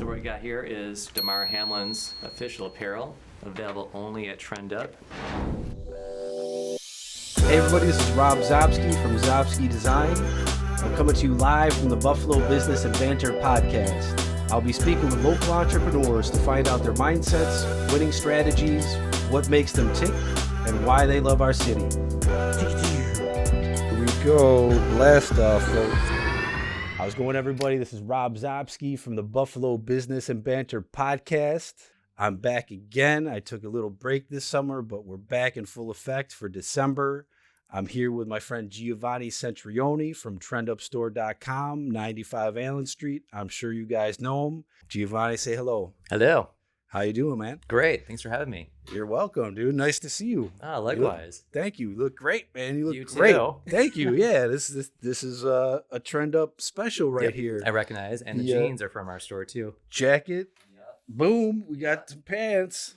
what we got here is Damar Hamlin's official apparel, available only at Trend Up. Hey everybody, this is Rob Zobski from Zobski Design. I'm coming to you live from the Buffalo Business and Banter podcast. I'll be speaking with local entrepreneurs to find out their mindsets, winning strategies, what makes them tick, and why they love our city. Here we go. Blast off, folks. How's it going, everybody? This is Rob Zobski from the Buffalo Business and Banter podcast. I'm back again. I took a little break this summer, but we're back in full effect for December. I'm here with my friend Giovanni Centurione from trendupstore.com, 95 Allen Street. I'm sure you guys know him. Giovanni, say hello. Hello. How you doing, man? Great. Thanks for having me. You're welcome, dude. Nice to see you. Likewise. Thank you. You look great, man. You look You great. too. Thank you. Yeah, this is a Trend Up special right here. I recognize. And the jeans are from our store too. Jacket. Boom. We got the pants.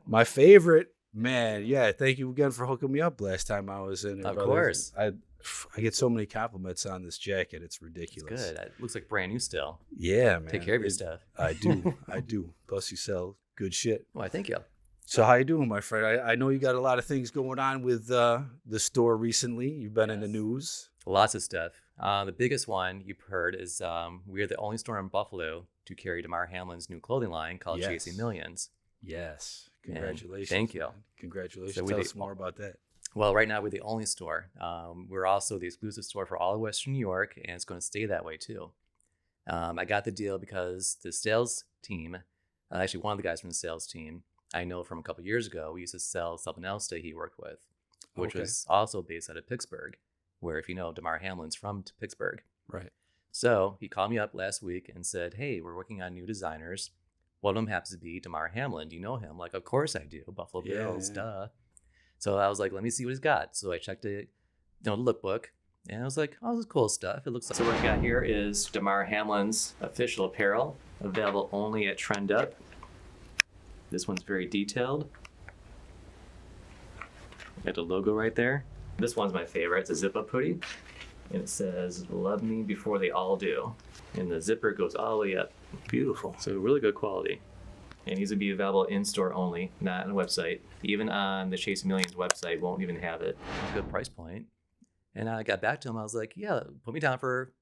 My favorite. Man, yeah. Thank you again for hooking me up last time I was in. Of course. I get so many compliments on this jacket. It's ridiculous. It's good. It looks like brand new still. Yeah, man. Take care of your stuff. I do. I do. Plus, you sell good shit. Well, thank you. So how you doing, my friend? I know you got a lot of things going on with the store recently. You've been in the news. Lots of stuff. The biggest one you've heard is we're the only store in Buffalo to carry Damar Hamlin's new clothing line called Chasing Millions. Yes. Congratulations. Thank you. Man. Congratulations. So Tell us more about that. Well, right now we're the only store. We're also the exclusive store for all of Western New York, and it's going to stay that way too. I got the deal because the sales team, actually one of the guys from the sales team, I know from a couple of years ago, we used to sell something else that he worked with, which was also based out of Pittsburgh, where if you know, Damar Hamlin's from Pittsburgh. Right. So he called me up last week and said, hey, we're working on new designers. One of them happens to be Damar Hamlin. Do you know him? I'm like, of course I do. Buffalo Bills, duh. So I was like, let me see what he's got. So I checked the lookbook, and I was like, oh, this is cool stuff. It looks like. So what we got here is Damar Hamlin's official apparel, available only at Trend Up. This one's very detailed. Got the logo right there. This one's my favorite. It's a zip-up hoodie, and it says, love me before they all do. And the zipper goes all the way up. Beautiful. So really good quality. And these would be available in-store only, not on the website. Even on the Chase Millions website, won't even have it. Good price point. And I got back to him. I was like, yeah, put me down for,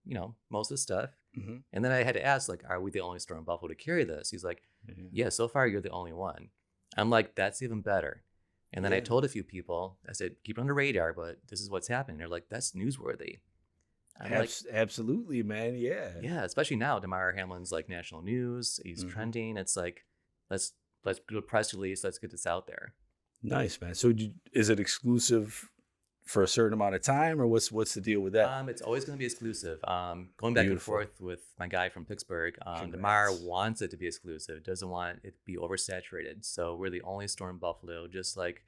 most of the stuff. Mm-hmm. And then I had to ask, like, are we the only store in Buffalo to carry this? He's like, yeah, so far you're the only one. I'm like, that's even better. And then I told a few people, I said, keep it on the radar, but this is what's happening. They're like, that's newsworthy. Absolutely, man. Yeah. Yeah, especially now. Damar Hamlin's like national news. He's trending. It's like, let's do a press release. Let's get this out there. Nice, man. So is it exclusive for a certain amount of time, or what's the deal with that? It's always going to be exclusive. Going back and forth with my guy from Pittsburgh, Damar wants it to be exclusive. Doesn't want it to be oversaturated. So we're the only store in Buffalo. Just like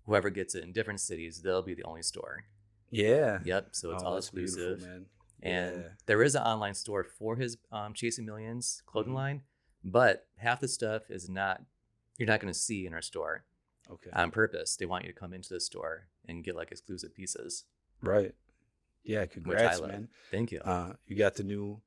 whoever gets it in different cities, they'll be the only store. Yeah. Yep. So it's all exclusive. Man. And there is an online store for his Chasing Millions clothing line, but half the stuff you're not going to see in our store. Okay. On purpose. They want you to come into the store and get like exclusive pieces. Right. Yeah. Congrats, man. Thank you. You got the new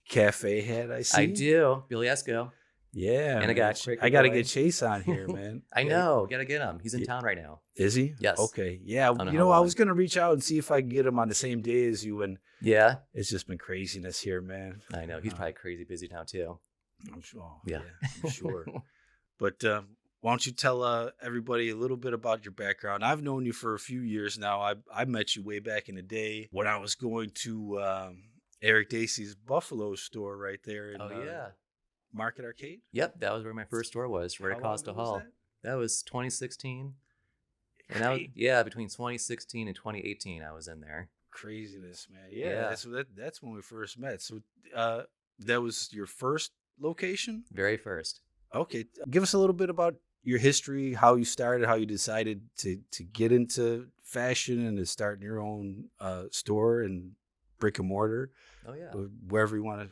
cafe hat, I see. I do. Billy Esco. Yeah. And I got to get Chase on here, man. I know. Got to get him. He's in town right now. Is he? Yes. Okay. Yeah. I was going to reach out and see if I can get him on the same day as you. And it's just been craziness here, man. I know. He's probably crazy busy now too. I'm sure. Yeah. I'm sure. But why don't you tell everybody a little bit about your background? I've known you for a few years now. I met you way back in the day when I was going to Eric Dacey's Buffalo store right there in Market Arcade. Yep, that was where my first store was, right across the hall. That was 2016. And that was, between 2016 and 2018, I was in there. Craziness, man. Yeah. That's when we first met. So that was your first location? Very first. Okay. Give us a little bit about your history, how you started, how you decided to get into fashion and to start your own store and brick and mortar. Oh yeah. Wherever you want to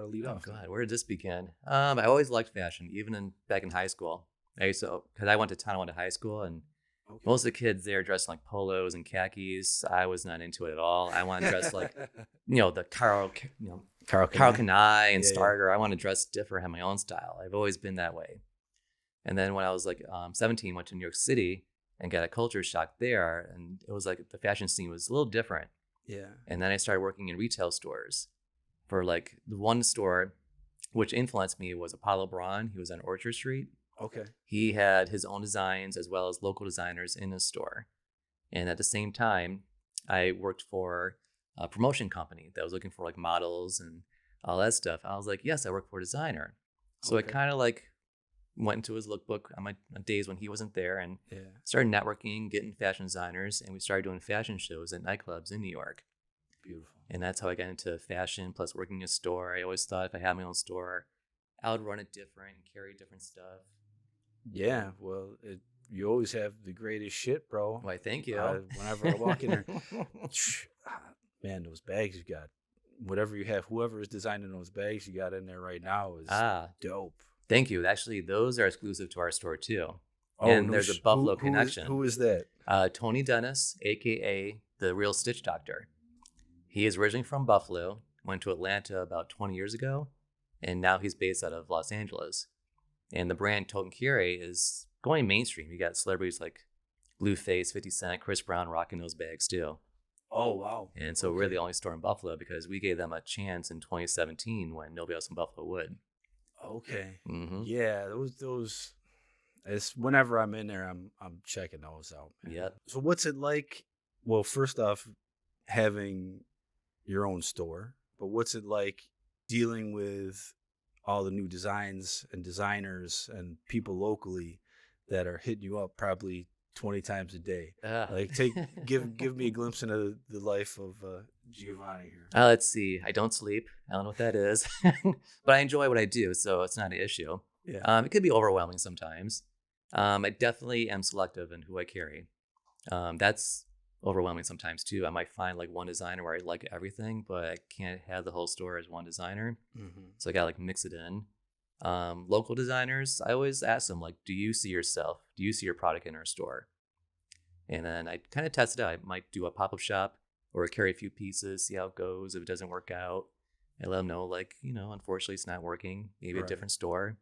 lead off. God, where did this begin? I always liked fashion, even back in high school. Because I went to Tonawanda High School, and most of the kids there dressed like polos and khakis. I was not into it at all. I want to dress like, the Carl, Carl Carl Kanai. Kanai and Yeah, yeah. Starter. I want to dress different, have my own style. I've always been that way. And then when I was like 17, went to New York City and got a culture shock there. And it was like the fashion scene was a little different. Yeah. And then I started working in retail stores for like the one store which influenced me was Apollo Braun. He was on Orchard Street. Okay. He had his own designs as well as local designers in his store. And at the same time, I worked for a promotion company that was looking for like models and all that stuff. I was like, yes, I work for a designer. So I Okay. kind of like went into his lookbook on my days when he wasn't there and Yeah. started networking, getting fashion designers, and we started doing fashion shows at nightclubs in New York. Beautiful. And that's how I got into fashion, plus working in a store. I always thought if I had my own store, I would run it different and carry different stuff. Yeah. Well, you always have the greatest shit, bro. Why, thank you. Whenever I walk in there, man, those bags you got, whatever you have, whoever is designing those bags you got in there right now is dope. Thank you. Actually, those are exclusive to our store too. Oh, and there's a Buffalo connection. Who is that? Tony Dennis, aka the Real Stitch Doctor. He is originally from Buffalo, went to Atlanta about 20 years ago, and now he's based out of Los Angeles. And the brand Toten Kire is going mainstream. You got celebrities like Blueface, 50 Cent, Chris Brown rocking those bags too. Oh, wow. And so we're the only store in Buffalo because we gave them a chance in 2017 when nobody else in Buffalo would. Okay. Mm-hmm. Yeah, those. It's whenever I'm in there, I'm checking those out. Man. Yep. So what's it like? Well, first off, having your own store, but what's it like dealing with all the new designs and designers and people locally that are hitting you up probably 20 times a day? Like, give me a glimpse into the life of Giovanni here. Let's see. I don't sleep. I don't know what that is, but I enjoy what I do, so it's not an issue. Yeah. It could be overwhelming sometimes. I definitely am selective in who I carry. That's overwhelming sometimes too. I might find like one designer where I like everything, but I can't have the whole store as one designer. Mm-hmm. So I gotta like mix it in. Local designers, I always ask them like, do you see yourself? Do you see your product in our store? And then I kind of test it out. I might do a pop-up shop or carry a few pieces, see how it goes. If it doesn't work out, I let them know like, unfortunately it's not working. Maybe a different store.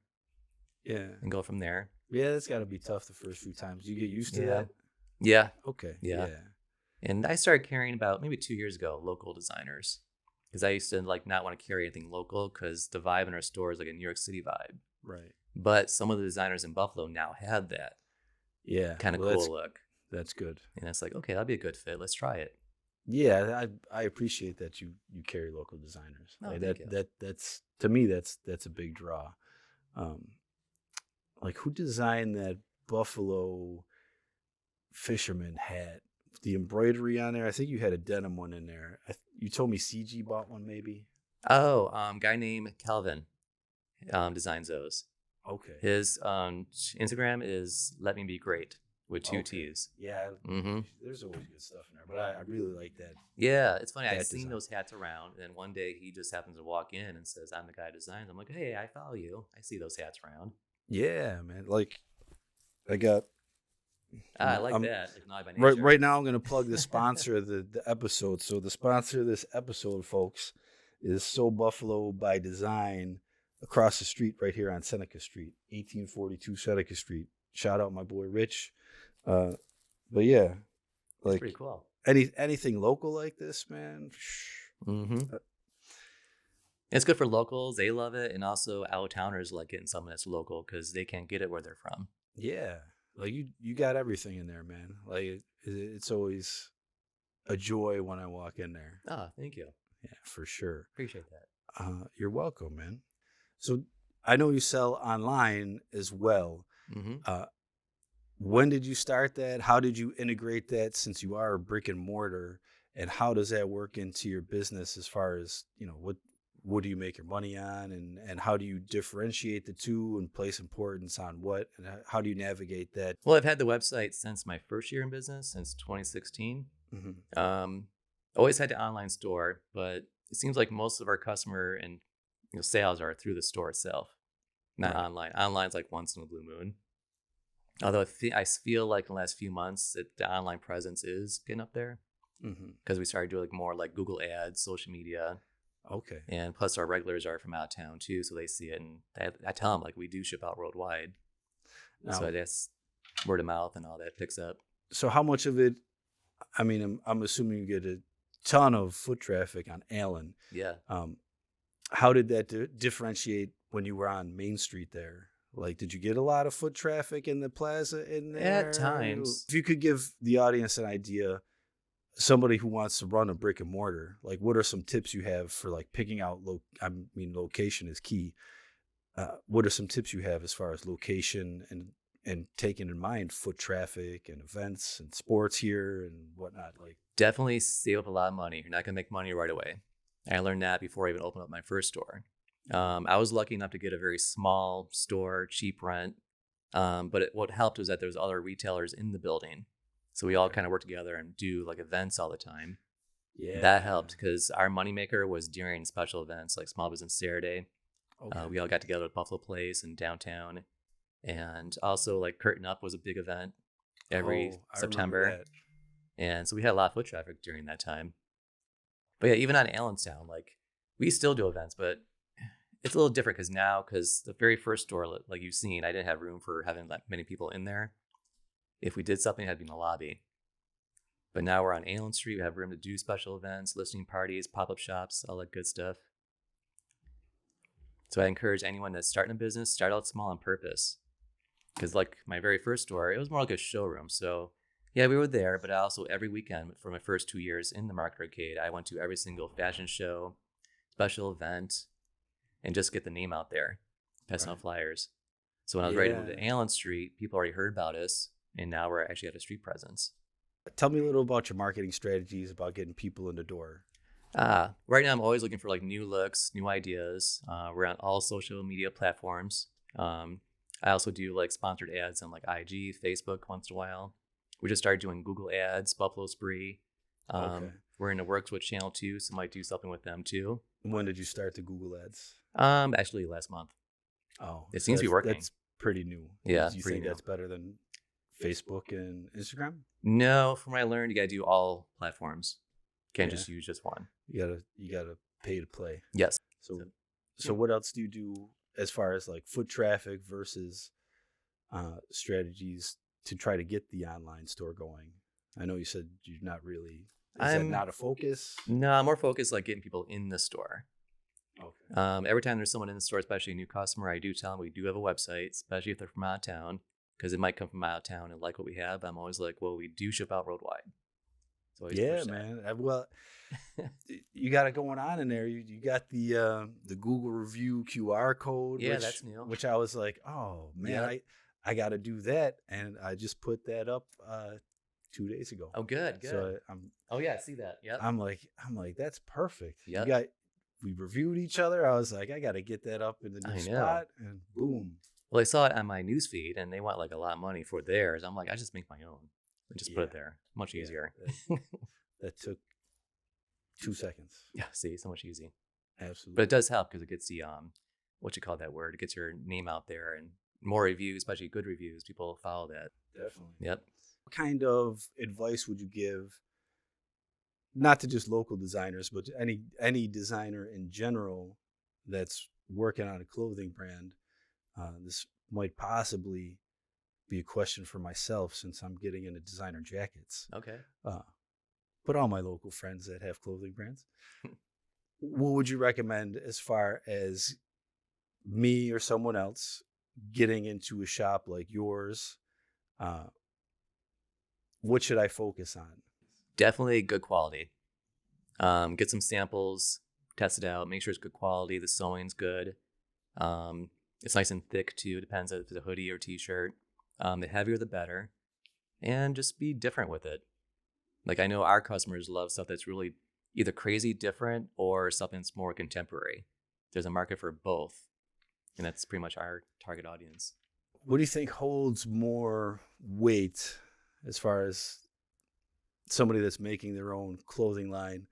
Yeah. And go from there. Yeah, that's got to be tough the first few times. You get used to that? Yeah. Okay. Yeah. And I started carrying about maybe 2 years ago local designers because I used to like not want to carry anything local because the vibe in our store is like a New York City vibe. Right. But some of the designers in Buffalo now have that. Yeah. Kind of cool look. That's good. And it's like, okay, that'll be a good fit. Let's try it. Yeah, I appreciate that you carry local designers. Oh, like thank you. that's to me that's a big draw. Like who designed that Buffalo fisherman hat? The embroidery on there. I think you had a denim one in there. You told me CG bought one maybe. Oh, guy named Calvin designs those. Okay. His Instagram is Let Me Be Great with 2 T's. Yeah. Mm-hmm. There's always good stuff in there, but I really like that. Yeah, it's funny. I've design. seen those hats around, and one day he just happens to walk in and says, "I'm the guy who designs." I'm like, "Hey, I follow you. I see those hats around." Yeah, man. Like I got. I like that. Like, naughty by nature. Right now, I'm going to plug the sponsor of the episode. So the sponsor of this episode, folks, is So Buffalo by Design across the street right here on Seneca Street, 1842 Seneca Street. Shout out my boy Rich. But yeah, like pretty cool. Anything local like this, man. Mm-hmm. It's good for locals. They love it. And also out-of-towners like getting something that's local because they can't get it where they're from. Yeah. Like you got everything in there, man. Like it's always a joy when I walk in there. Oh, thank you. Yeah, for sure. Appreciate that. You're welcome, man. So I know you sell online as well. Mm-hmm. When did you start that? How did you integrate that since you are a brick and mortar? And how does that work into your business as far as, what do you make your money on and how do you differentiate the two and place importance on what and how do you navigate that? Well, I've had the website since my first year in business, since 2016. Mm-hmm. Always had the online store, but it seems like most of our customer and sales are through the store itself, not online. Online's like once in a blue moon. Although I feel like in the last few months that the online presence is getting up there because we started doing like more like Google ads, social media. Okay. And plus our regulars are from out of town too, so they see it, and I tell them like we do ship out worldwide. Now, So I guess word of mouth and all that picks up. so how much of it? I mean, I'm assuming you get a ton of foot traffic on Allen. Yeah. How did that differentiate when you were on Main Street there? Like, did you get a lot of foot traffic in the plaza in there? At times. If you could give the audience an idea, somebody who wants to run a brick and mortar, like what are some tips you have for like picking out, location is key. What are some tips you have as far as location and taking in mind foot traffic and events and sports here and whatnot? Like, Definitely save up a lot of money. You're not going to make money right away. I learned that before I even opened up my first store. I was lucky enough to get a very small store, cheap rent. But what helped was that there was other retailers in the building. So we all kind of work together and do like events all the time. yeah, That helped because our moneymaker was during special events like Small Business Saturday. Okay. We all got together at Buffalo Place in downtown. And also like Curtain Up was a big event every I remember September. that. And so we had a lot of foot traffic during that time. But yeah, even on Allentown, like we still do events, but it's a little different because the very first store, like you've seen, I didn't have room for having that many people in there. If we did something, it had to be in the lobby. But now we're on Allen Street. We have room to do special events, listening parties, pop-up shops, all that good stuff. So I encourage anyone that's starting a business, start out small on purpose. Because like my very first store, it was more like a showroom. So yeah, we were there, but also every weekend for my first 2 years in the Market Arcade, I went to every single fashion show, special event, and just get the name out there, passing out flyers. So when I was ready to move to Allen Street, people already heard about us, and now we're actually at a street presence. Tell me a little about your marketing strategies about getting people in the door. Right now, I'm always looking for like new looks, new ideas. We're on all social media platforms. I also do like sponsored ads on like IG, Facebook once in a while. We just started doing Google ads, Buffalo Spree. Okay. We're in the works with Channel 2, so might do something with them too. When did you start the Google ads? Actually last month. Oh, It seems to be working. That's pretty new. Yeah, Do you pretty think new. that's better than Facebook and Instagram? No, from what I learned, you gotta do all platforms. Can't Yeah. just use just one. You gotta pay to play. Yes. So what else do you do as far as like foot traffic versus strategies to try to get the online store going? I know you said you're not really. Is that not a focus? No, I'm more focused like getting people in the store. Okay. Every time there's someone in the store, especially a new customer, I do tell them we do have a website, especially if they're from out of town, because it might come from out of town and like what we have. I'm always like, well, we do ship out worldwide. So Yeah, man. Well, you got it going on in there. You got the Google review QR code. Yeah, that's new. Which I was like, oh man, I got to do that, and I just put that up 2 days ago. Oh, good. So I see that. Yeah. I'm like, that's perfect. Yep. We reviewed each other. I was like, I got to get that up in the new spot, and boom. Well, I saw it on my newsfeed, and they want like a lot of money for theirs. I'm like, I just make my own and just put it there. Much easier. That took 2 seconds. Yeah. See, so much easy. Absolutely. But it does help because it gets the what you call that word? It gets your name out there and more reviews, especially good reviews. People follow that. Definitely. Yep. What kind of advice would you give, not to just local designers, but to any designer in general that's working on a clothing brand? This might possibly be a question for myself since I'm getting into designer jackets. Okay. But all my local friends that have clothing brands, what would you recommend as far as me or someone else getting into a shop like yours? What should I focus on? Definitely good quality. Get some samples, test it out, make sure it's good quality. The sewing's good. It's nice and thick too. Depends if it's a hoodie or t-shirt. The heavier the better. And just be different with it. Like I know our customers love stuff that's really either crazy different or something that's more contemporary. There's a market for both. And that's pretty much our target audience. What do you think holds more weight as far as somebody that's making their own clothing line,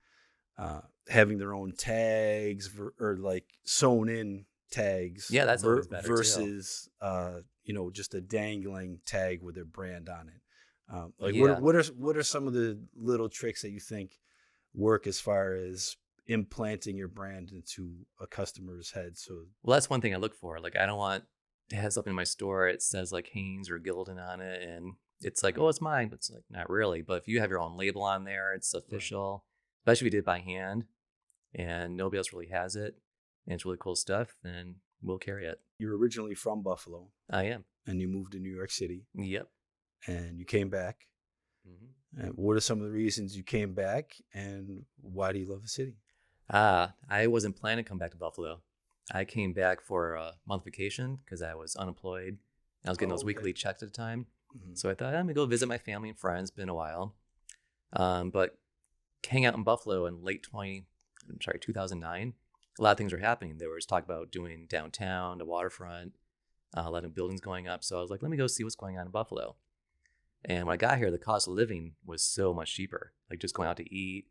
having their own tags or like sewn in tags? Yeah, that's always better versus just a dangling tag with their brand on it. What are some of the little tricks that you think work as far as implanting your brand into a customer's head. So Well, that's one thing I look for. Like, I don't want to have something in my store. It says like Hanes or Gildan on it, and it's like, oh, it's mine, but it's like not really. But if you have your own label on there, it's official. Especially if you did it by hand, and nobody else really has it, and it's really cool stuff, then we'll carry it. you're originally from Buffalo, I am. and you moved to New York City, Yep. and you came back. Mm-hmm. And what are some of the reasons you came back, and why do you love the city? I wasn't planning to come back to Buffalo. I came back for a month vacation because I was unemployed. I was getting those weekly checks at the time. Mhm. So I thought I'm going to go visit my family and friends. Been a while. But hang out in Buffalo in 2009, a lot of things were happening. There was talk about doing downtown, the waterfront, a lot of buildings going up. So I was like, let me go see what's going on in Buffalo. And when I got here, the cost of living was so much cheaper. Like just going out to eat,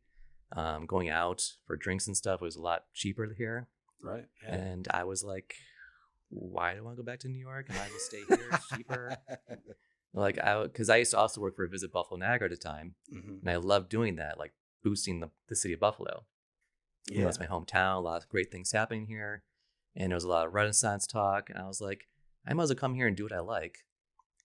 going out for drinks and stuff was a lot cheaper here. Right. Yeah. And I was like, why do I want to go back to New York? I might as well stay here. It's cheaper. Because I used to also work for Visit Buffalo Niagara at the time. Mhm. And I loved doing that, like boosting the city of Buffalo. You know, it's my hometown, a lot of great things happening here. And there was a lot of Renaissance talk. And I was like, I might as well come here and do what I like.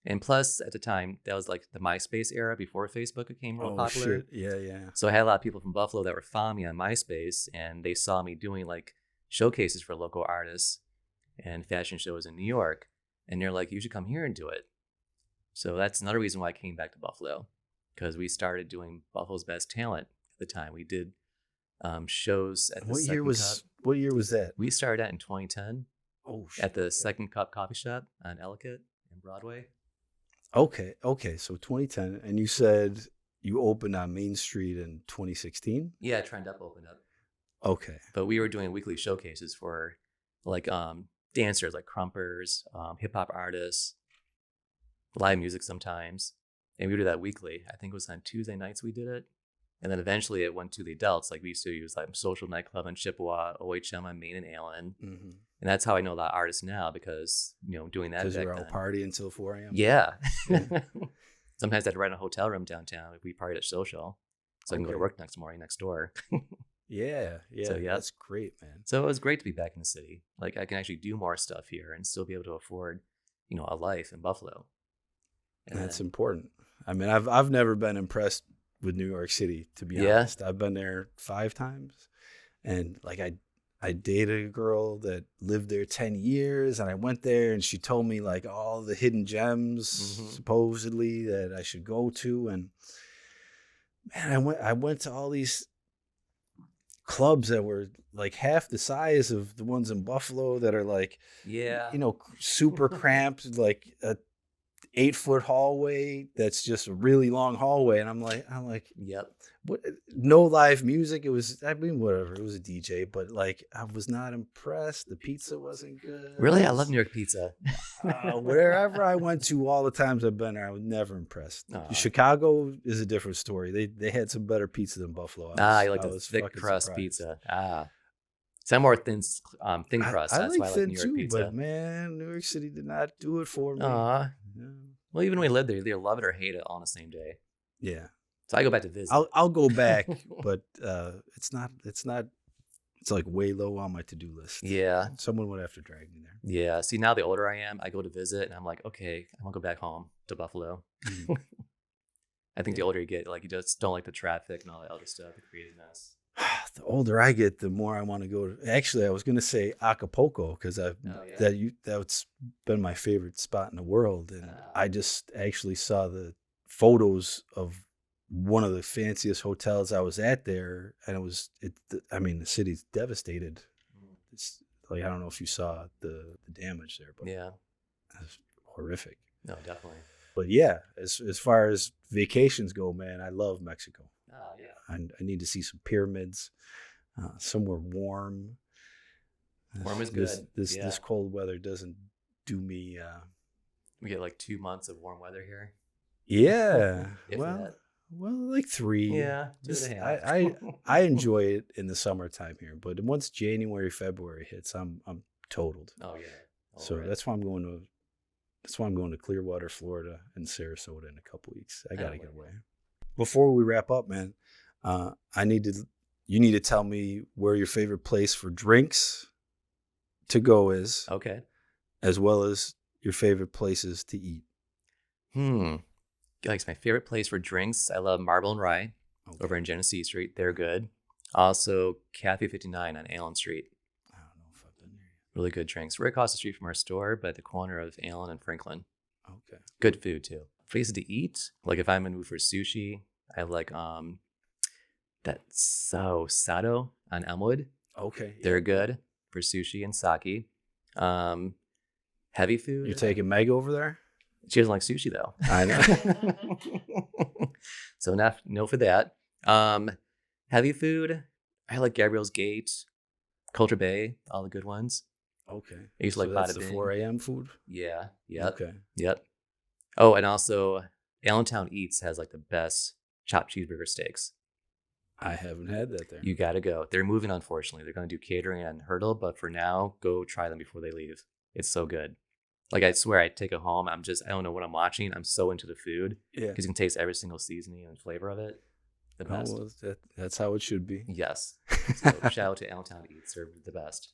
And plus, at the time, that was like the MySpace era before Facebook became real popular. Shit. Yeah, yeah. So I had a lot of people from Buffalo that were following me on MySpace, and they saw me doing like showcases for local artists and fashion shows in New York. And they're like, you should come here and do it. So that's another reason why I came back to Buffalo, because we started doing Buffalo's Best Talent at the time. We did shows at the What year Second was Cup. what year was that? We started that in 2010 Oh shit. at the Second Cup Coffee Shop on Ellicott and Broadway. Okay. So 2010, and you said you opened on Main Street in 2016. Yeah, Trend Up opened up. Okay. But we were doing weekly showcases for like dancers, like crumpers, hip hop artists, live music sometimes. And we would do that weekly. I think it was on Tuesday nights we did it. And then eventually it went to the adults. Like we used to use like Social Nightclub in Chippewa, OHM on Main and Allen. Mm-hmm. And that's how I know a lot of artists now, because, doing that Because back you're then. out partying until 4 a.m. Yeah. Sometimes I had to rent a hotel room downtown if we partied at Social. So I can go to Okay. work next morning next door. Yeah. So, yeah. That's great, man. So it was great to be back in the city. Like I can actually do more stuff here and still be able to afford, a life in Buffalo. And That's then- important. I mean, I've never been impressed with New York City, to be Yeah? honest. I've been there 5 times, and like I dated a girl that lived there 10 years, and I went there, and she told me like all the hidden gems Mhm. supposedly that I should go to, and man, I went to all these clubs that were like half the size of the ones in Buffalo that are like, Yeah. super cramped, like a 8-foot hallway that's just a really long hallway, and I'm like, Yep. what? No live music. It was, I mean, whatever. It was a DJ, but like, I was not impressed. The pizza wasn't good. Really? I love New York pizza. Wherever I went to, all the times I've been there, I was never impressed. Aw. Chicago is a different story. They had some better pizza than Buffalo. You like I the was thick fucking crust surprised. pizza. Some more thin crust. I That's like why I like thin New York too, pizza. but man, New York City did not do it for me. Aw. Yeah. Well, even when we lived there, you either love it or hate it all on the same day. Yeah. So I go back to visit. I'll go back, but it's not. It's like way low on my to-do list. Yeah. Someone would have to drag me there. Yeah. See, now the older I am, I go to visit and I'm like, okay, I want to go back home to Buffalo. Mhm. I think the older you get, like you just don't like the traffic and all that other stuff, the craziness. The older I get, the more I want to go to. Actually, I was going to say Acapulco because yeah. that's been my favorite spot in the world, and Ah. I just actually saw the photos of one of the fanciest hotels I was at there, and I mean, the city's devastated. Mm. It's like, I don't know if you saw the damage there, but Yeah. it's horrific. No, definitely. But yeah, as far as vacations go, man, I love Mexico. Oh, yeah. I need to see some pyramids, somewhere warm. Warm is This good. this Yeah. this cold weather doesn't do me. We get like 2 months of warm weather here. Yeah, If well, that. like 3. Yeah, This- 2.5. I enjoy it in the summertime here, but once January, February hits, I'm totaled. Oh, yeah. So Alright. that's why I'm going to. That's why I'm going to Clearwater, Florida, and Sarasota in a couple weeks. I gotta Oh, get wow. away. Before we wrap up, man, I need to you need to tell me where your favorite place for drinks to go is, Okay. as well as your favorite places to eat. Like my favorite place for drinks, I love Marble and Rye over in Genesee Street. They're good. Also, Cafe 59 on Allen Street. I don't know if I've been there Really good drinks. Right across the street from our store, but at the corner of Allen and Franklin. yet. Okay. Good food too. Places to eat, like if I'm in the mood for sushi, I like that Sato on Elmwood. Okay. They're good for sushi and sake. Heavy food. You're taking Meg over there? She doesn't like sushi though. I know. So no for that. Heavy food. I like Gabriel's Gate, Culture Bay, all the good ones. Okay. I used to So like that's Bada the Bing. 4 a.m. food? Yeah. Yep. Okay. Yep. Oh, and also Allentown Eats has like the best chopped cheeseburger steaks. I haven't had that there. You gotta go. They're moving, unfortunately. They're gonna do catering on Hurdle, but for now, go try them before they leave. It's so good. Like I swear, I take it home. I don't know what I'm watching. I'm so into the food Yeah. because you can taste every single seasoning and flavor of it. The Oh, best. well, that's how it should be. Yes. So shout out to Allentown Eats. They're the best.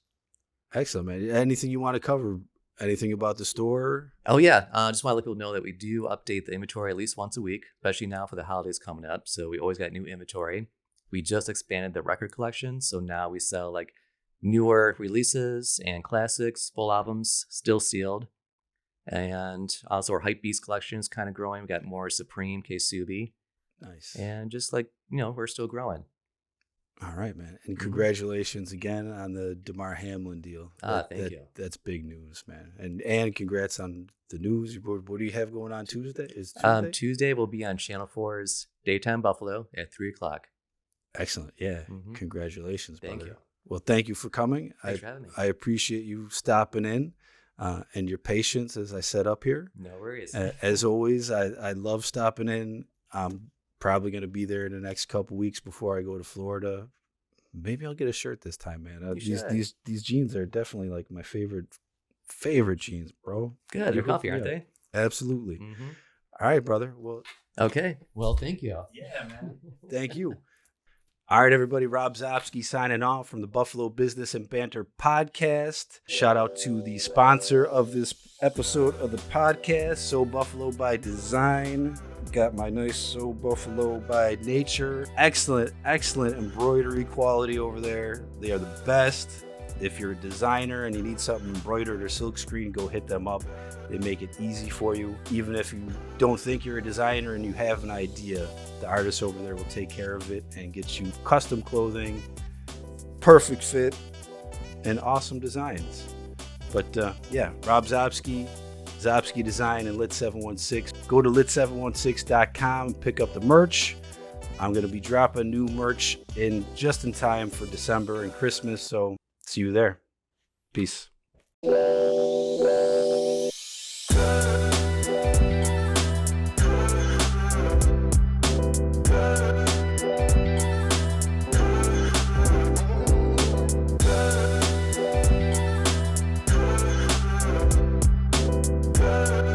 Excellent, man. Anything you want to cover? Anything about the store? Oh yeah, just want to let people know that we do update the inventory at least once a week, especially now for the holidays coming up. So we always got new inventory. We just expanded the record collection, so now we sell like newer releases and classics, full albums, still sealed, and also our Hype Beast collection is kind of growing. We got more Supreme, K-Subi, Nice. and just like we're still growing. All right, man. And congratulations again on the DeMar Hamlin deal. Thank you. That's big news, man. And congrats on the news. What do you have going on Tuesday? Is Tuesday will be on Channel 4's Daytime Buffalo at 3:00. Excellent. Yeah. Mhm. Congratulations, brother. Thank you. Well, thank you for coming. Thanks for having me. I appreciate you stopping in and your patience as I set up here. No worries. As always, I love stopping in. I'm probably going to be there in the next couple weeks before I go to Florida. Maybe I'll get a shirt this time, man. These jeans are definitely like my favorite jeans, bro. Good. They're comfy, aren't they? Absolutely. Mm-hmm. All right, brother. Well, Okay. Well, thank you. yeah, man. Thank you. All right, everybody. Rob Zopsky signing off from the Buffalo Business and Banter podcast. Shout out to the sponsor of this episode of the podcast, So Buffalo by Design. Got my nice So Buffalo by Nature. Excellent embroidery quality over there. They are the best. If you're a designer and you need something embroidered or silkscreen, go hit them up. They make it easy for you. Even if you don't think you're a designer and you have an idea, the artists over there will take care of it and get you custom clothing, perfect fit, and awesome designs. But yeah, Rob Zopsky, Zopsky Design, and Lit 716. Go to lit716.com and pick up the merch. I'm going to be dropping new merch just in time for December and Christmas, so see you there. Peace.